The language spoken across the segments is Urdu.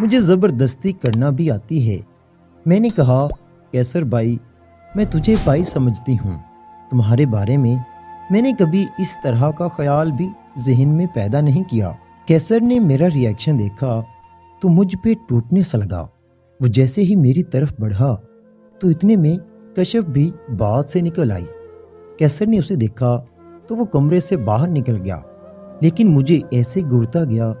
مجھے زبردستی کرنا بھی آتی ہے۔ میں نے کہا کیسر بھائی، میں تجھے بھائی سمجھتی ہوں، تمہارے بارے میں نے کبھی اس طرح کا خیال بھی ذہن میں پیدا نہیں کیا۔ کیسر نے میرا ری ایکشن دیکھا تو مجھ پہ ٹوٹنے سا لگا۔ وہ جیسے ہی میری طرف بڑھا تو اتنے میں کشف بھی بات سے نکل آئی۔ کیسر نے اسے دیکھا تو وہ کمرے سے باہر نکل گیا، لیکن مجھے ایسے گھورتا گیا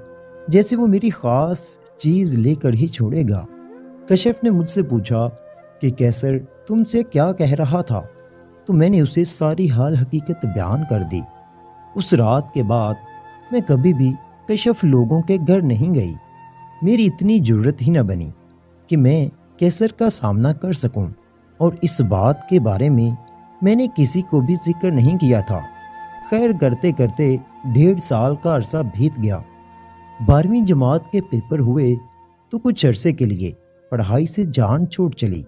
جیسے وہ میری خاص چیز لے کر ہی چھوڑے گا۔ کشف نے مجھ سے پوچھا کہ کیسر تم سے کیا کہہ رہا تھا، تو میں نے اسے ساری حال حقیقت بیان کر دی۔ اس رات کے بعد میں کبھی بھی کشف لوگوں کے گھر نہیں گئی۔ میری اتنی جرت ہی نہ بنی کہ میں کیسر کا سامنا کر سکوں، اور اس بات کے بارے میں نے کسی کو بھی ذکر نہیں کیا تھا۔ خیر کرتے کرتے 1.5 سال کا عرصہ بیت گیا۔ 12ویں جماعت کے پیپر ہوئے تو کچھ عرصے کے لیے پڑھائی سے جان چھوٹ چلی۔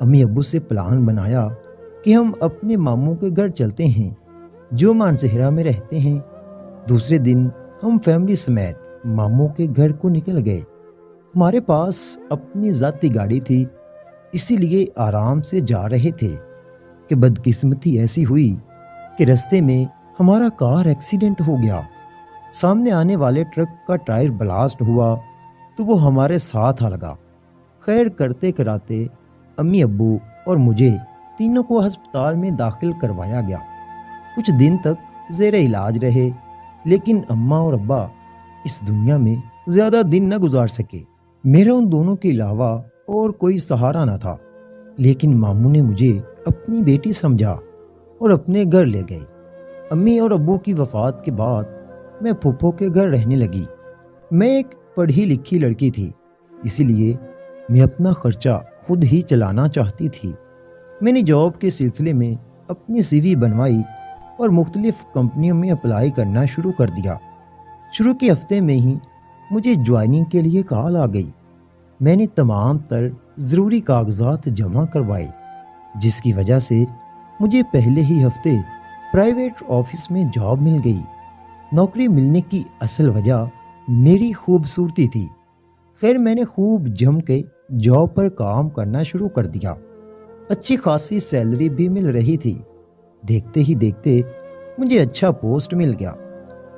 امی ابو سے پلان بنایا کہ ہم اپنے ماموں کے گھر چلتے ہیں جو مانسہرہ میں رہتے ہیں۔ دوسرے دن ہم فیملی سمیت ماموں کے گھر کو نکل گئے۔ ہمارے پاس اپنی ذاتی گاڑی تھی، اسی لیے آرام سے جا رہے تھے کہ بدقسمتی ایسی ہوئی کہ رستے میں ہمارا کار ایکسیڈنٹ ہو گیا۔ سامنے آنے والے ٹرک کا ٹائر بلاسٹ ہوا تو وہ ہمارے ساتھ آ لگا۔ خیر کرتے کراتے امی ابو اور مجھے تینوں کو ہسپتال میں داخل کروایا گیا۔ کچھ دن تک زیر علاج رہے، لیکن اماں اور ابا اس دنیا میں زیادہ دن نہ گزار سکے۔ میرا ان دونوں کے علاوہ اور کوئی سہارا نہ تھا، لیکن ماموں نے مجھے اپنی بیٹی سمجھا اور اپنے گھر لے گئے۔ امی اور ابو کی وفات کے بعد میں پھپھو کے گھر رہنے لگی۔ میں ایک پڑھی لکھی لڑکی تھی، اسی لیے میں اپنا خرچہ خود ہی چلانا چاہتی تھی۔ میں نے جاب کے سلسلے میں اپنی سی وی بنوائی اور مختلف کمپنیوں میں اپلائی کرنا شروع کر دیا۔ شروع کے ہفتے میں ہی مجھے جوائننگ کے لیے کال آ گئی۔ میں نے تمام تر ضروری کاغذات جمع کروائے، جس کی وجہ سے مجھے پہلے ہی ہفتے پرائیویٹ آفس میں جاب مل گئی۔ نوکری ملنے کی اصل وجہ میری خوبصورتی تھی۔ خیر میں نے خوب جم کے جاب پر کام کرنا شروع کر دیا۔ اچھی خاصی سیلری بھی مل رہی تھی۔ دیکھتے ہی دیکھتے مجھے اچھا پوسٹ مل گیا۔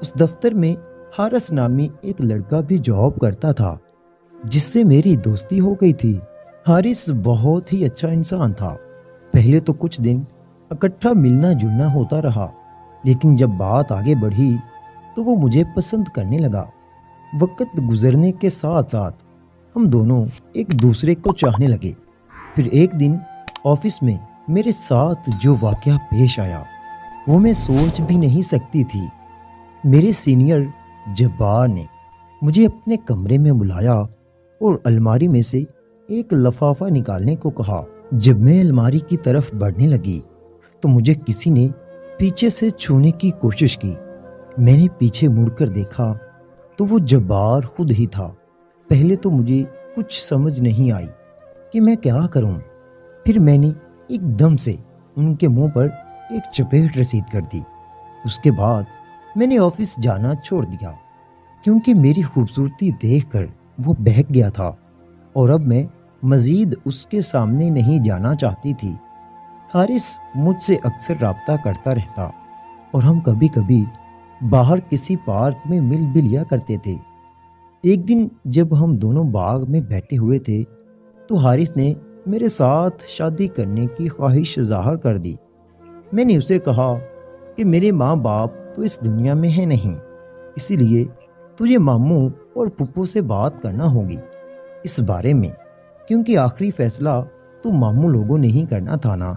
اس دفتر میں حارث نامی ایک لڑکا بھی جاب کرتا تھا، جس سے میری دوستی ہو گئی تھی۔ حارث بہت ہی اچھا انسان تھا۔ پہلے تو کچھ دن اکٹھا ملنا جلنا ہوتا رہا، لیکن جب بات آگے بڑھی تو وہ مجھے پسند کرنے لگا۔ وقت گزرنے کے ساتھ ساتھ ہم دونوں ایک دوسرے کو چاہنے لگے۔ پھر ایک دن آفس میں میرے ساتھ جو واقعہ پیش آیا وہ میں سوچ بھی نہیں سکتی تھی۔ میرے سینئر جبار نے مجھے اپنے کمرے میں بلایا اور الماری میں سے ایک لفافہ نکالنے کو کہا۔ جب میں الماری کی طرف بڑھنے لگی تو مجھے کسی نے پیچھے سے چھونے کی کوشش کی۔ میں نے پیچھے مڑ کر دیکھا تو وہ جبار خود ہی تھا۔ پہلے تو مجھے کچھ سمجھ نہیں آئی کہ میں کیا کروں۔ پھر میں نے ایک دم سے ان کے منہ پر ایک چپیٹ رسید کر دی۔ اس کے بعد میں نے آفس جانا چھوڑ دیا، کیونکہ میری خوبصورتی دیکھ کر وہ بہک گیا تھا اور اب میں مزید اس کے سامنے نہیں جانا چاہتی تھی۔ حارث مجھ سے اکثر رابطہ کرتا رہتا اور ہم کبھی کبھی باہر کسی پارک میں مل بھی لیا کرتے تھے۔ ایک دن جب ہم دونوں باغ میں بیٹھے ہوئے تھے تو حارث نے میرے ساتھ شادی کرنے کی خواہش ظاہر کر دی۔ میں نے اسے کہا کہ میرے ماں باپ تو اس دنیا میں ہیں نہیں، اسی لیے تجھے ماموں اور پھپھو سے بات کرنا ہوگی اس بارے میں، کیونکہ آخری فیصلہ تو ماموں لوگوں نے ہی کرنا تھا نا۔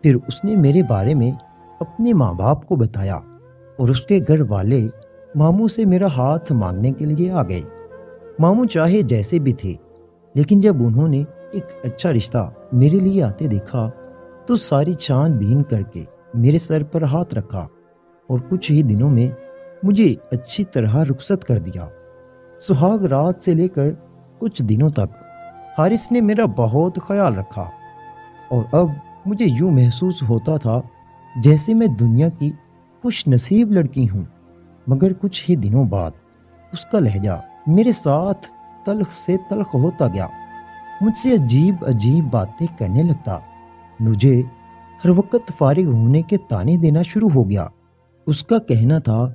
پھر اس نے میرے بارے میں اپنے ماں باپ کو بتایا اور اس کے گھر والے ماموں سے میرا ہاتھ مانگنے کے لیے آ گئے۔ ماموں چاہے جیسے بھی تھے، لیکن جب انہوں نے ایک اچھا رشتہ میرے لیے آتے دیکھا تو ساری چھان بین کر کے میرے سر پر ہاتھ رکھا اور کچھ ہی دنوں میں مجھے اچھی طرح رخصت کر دیا۔ سہاگ رات سے لے کر کچھ دنوں تک حارث نے میرا بہت خیال رکھا اور اب مجھے یوں محسوس ہوتا تھا جیسے میں دنیا کی خوش نصیب لڑکی ہوں۔ مگر کچھ ہی دنوں بعد اس کا لہجہ میرے ساتھ تلخ سے تلخ ہوتا گیا، مجھ سے عجیب عجیب باتیں کرنے لگتا، مجھے ہر وقت فارغ ہونے کے طعنے دینا شروع ہو گیا۔ اس کا کہنا تھا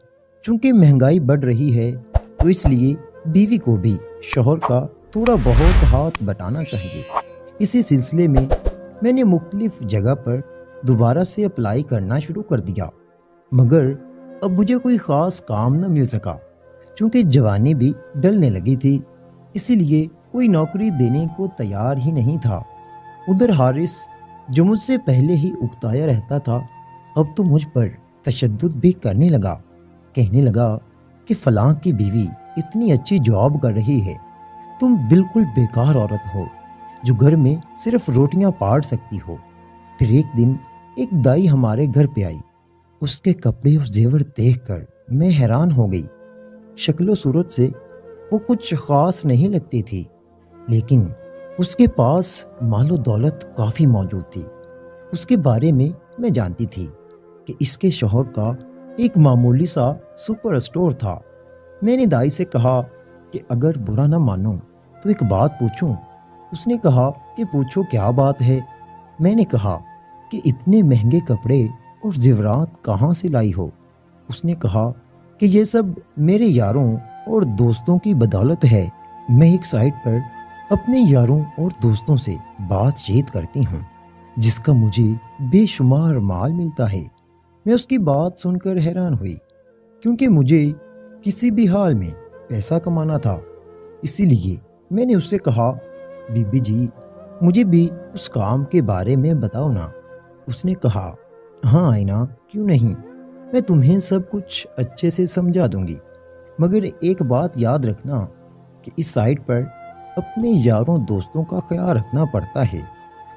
چونکہ مہنگائی بڑھ رہی ہے تو اس لیے بیوی کو بھی شوہر کا تھوڑا بہت ہاتھ بٹانا چاہیے۔ اسی سلسلے میں میں نے مختلف جگہ پر دوبارہ سے اپلائی کرنا شروع کر دیا، مگر اب مجھے کوئی خاص کام نہ مل سکا۔ چونکہ جوانی بھی ڈلنے لگی تھی، اسی لیے کوئی نوکری دینے کو تیار ہی نہیں تھا۔ ادھر حارث جو مجھ سے پہلے ہی اکتایا رہتا تھا، اب تو مجھ پر تشدد بھی کرنے لگا، کہنے لگا کہ فلاں کی بیوی اتنی اچھی جاب کر رہی ہے، تم بالکل بیکار عورت ہو جو گھر میں صرف روٹیاں پاڑ سکتی ہو۔ پھر ایک دن ایک دائی ہمارے گھر پہ آئی، اس کے کپڑے اور زیور دیکھ کر میں حیران ہو گئی۔ شکل و صورت سے وہ کچھ خاص نہیں لگتی تھی، لیکن اس کے پاس مال و دولت کافی موجود تھی۔ اس کے بارے میں جانتی تھی کہ اس کے شوہر کا ایک معمولی سا سپر اسٹور تھا۔ میں نے دائی سے کہا کہ اگر برا نہ مانو تو ایک بات پوچھوں۔ اس نے کہا کہ پوچھو، کیا بات ہے؟ میں نے کہا کہ اتنے مہنگے کپڑے اور زیورات کہاں سے لائی ہو؟ اس نے کہا کہ یہ سب میرے یاروں اور دوستوں کی بدولت ہے۔ میں ایک سائٹ پر اپنے یاروں اور دوستوں سے بات چیت کرتی ہوں جس کا مجھے بے شمار مال ملتا ہے۔ میں اس کی بات سن کر حیران ہوئی، کیونکہ مجھے کسی بھی حال میں پیسہ کمانا تھا۔ اسی لیے میں نے اس سے کہا، بی بی جی مجھے بھی اس کام کے بارے میں بتاؤ نا۔ اس نے کہا، ہاں آئینہ، کیوں نہیں، میں تمہیں سب کچھ اچھے سے سمجھا دوں گی، مگر ایک بات یاد رکھنا کہ اس سائٹ پر اپنے یاروں دوستوں کا خیال رکھنا پڑتا ہے،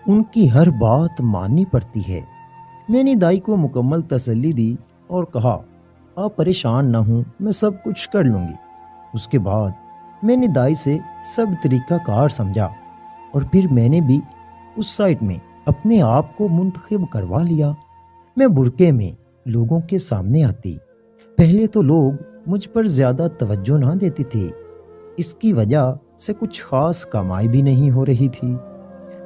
ان کی ہر بات ماننی پڑتی ہے۔ میں نے دائی کو مکمل تسلی دی اور کہا، آپ پریشان نہ ہوں، میں سب کچھ کر لوں گی۔ اس کے بعد میں نے دائی سے سب طریقہ کار سمجھا، اور پھر میں نے بھی اس سائٹ میں اپنے آپ کو منتخب کروا لیا۔ میں برقعے میں لوگوں کے سامنے آتی، پہلے تو لوگ مجھ پر زیادہ توجہ نہ دیتے تھے، اس کی وجہ سے کچھ خاص کمائی بھی نہیں ہو رہی تھی۔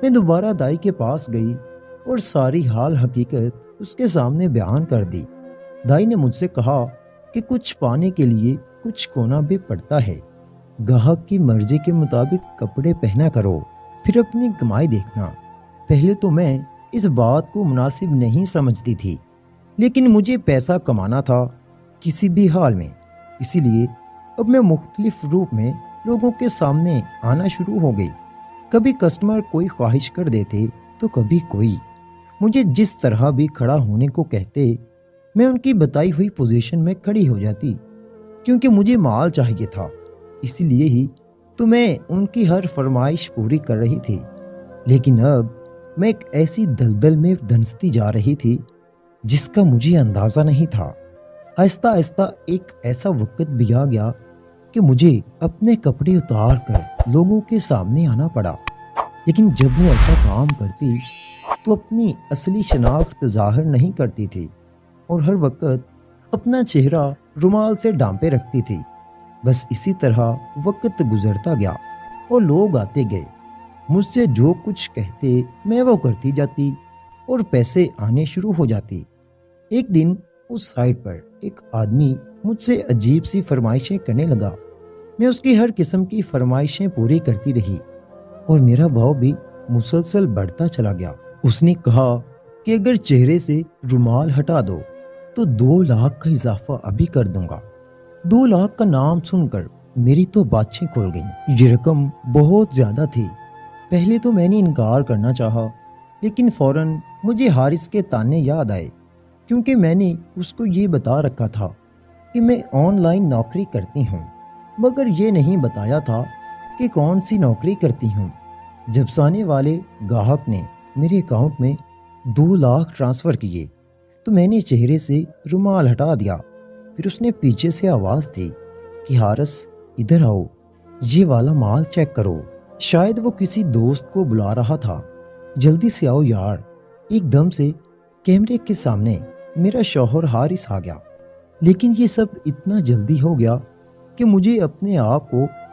میں دوبارہ دائی کے پاس گئی اور ساری حال حقیقت اس کے سامنے بیان کر دی۔ دائی نے مجھ سے کہا کہ کچھ پانے کے لیے کچھ کھونا بھی پڑتا ہے، گاہک کی مرضی کے مطابق کپڑے پہنا کرو، پھر اپنی کمائی دیکھنا۔ پہلے تو میں اس بات کو مناسب نہیں سمجھتی تھی، لیکن مجھے پیسہ کمانا تھا کسی بھی حال میں، اسی لیے اب میں مختلف روپ میں لوگوں کے سامنے آنا شروع ہو گئی۔ کبھی کسٹمر کوئی خواہش کر دیتے تو کبھی کوئی مجھے جس طرح بھی کھڑا ہونے کو کہتے، میں ان کی بتائی ہوئی پوزیشن میں کھڑی ہو جاتی، کیونکہ مجھے مال چاہیے تھا، اسی لیے ہی تو میں ان کی ہر فرمائش پوری کر رہی تھی۔ لیکن اب میں ایک ایسی دلدل میں دھنستی جا رہی تھی جس کا مجھے اندازہ نہیں تھا۔ آہستہ آہستہ ایک ایسا وقت بھی آ گیا کہ مجھے اپنے کپڑے اتار کر لوگوں کے سامنے آنا پڑا، لیکن جب میں ایسا کام کرتی تو اپنی اصلی شناخت ظاہر نہیں کرتی تھی، اور ہر وقت اپنا چہرہ رومال سے ڈھانپے رکھتی تھی۔ بس اسی طرح وقت گزرتا گیا اور لوگ آتے گئے، مجھ سے جو کچھ کہتے میں وہ کرتی جاتی اور پیسے آنے شروع ہو جاتی۔ ایک دن اس سائٹ پر ایک آدمی مجھ سے عجیب سی فرمائشیں کرنے لگا۔ میں اس کی ہر قسم کی فرمائشیں پوری کرتی رہی اور میرا بھاؤ بھی مسلسل بڑھتا چلا گیا۔ اس نے کہا کہ اگر چہرے سے رومال ہٹا دو تو 2 لاکھ کا اضافہ ابھی کر دوں گا۔ 2 لاکھ کا نام سن کر میری تو باتیں کھل گئیں۔ یہ رقم بہت زیادہ تھی۔ پہلے تو میں نے انکار کرنا چاہا، لیکن فوراً مجھے حارث کے طعنے یاد آئے، کیونکہ میں نے اس کو یہ بتا رکھا تھا کہ میں آن لائن نوکری کرتی ہوں، مگر یہ نہیں بتایا تھا کہ کون سی نوکری کرتی ہوں۔ جب سانے والے گاہک نے میرے اکاؤنٹ میں 2 لاکھ ٹرانسفر کیے تو میں نے چہرے سے رومال ہٹا دیا۔ پھر اس نے پیچھے سے آواز دی کہ حارث ادھر آؤ، یہ والا مال چیک کرو۔ شاید وہ کسی دوست کو بلا رہا تھا۔ جلدی سے آؤ یار۔ ایک دم سے کیمرے کے سامنے میرا شوہر حارث آ گیا، لیکن یہ سب اتنا جلدی ہو گیا کہ مجھے اپنے آپ کو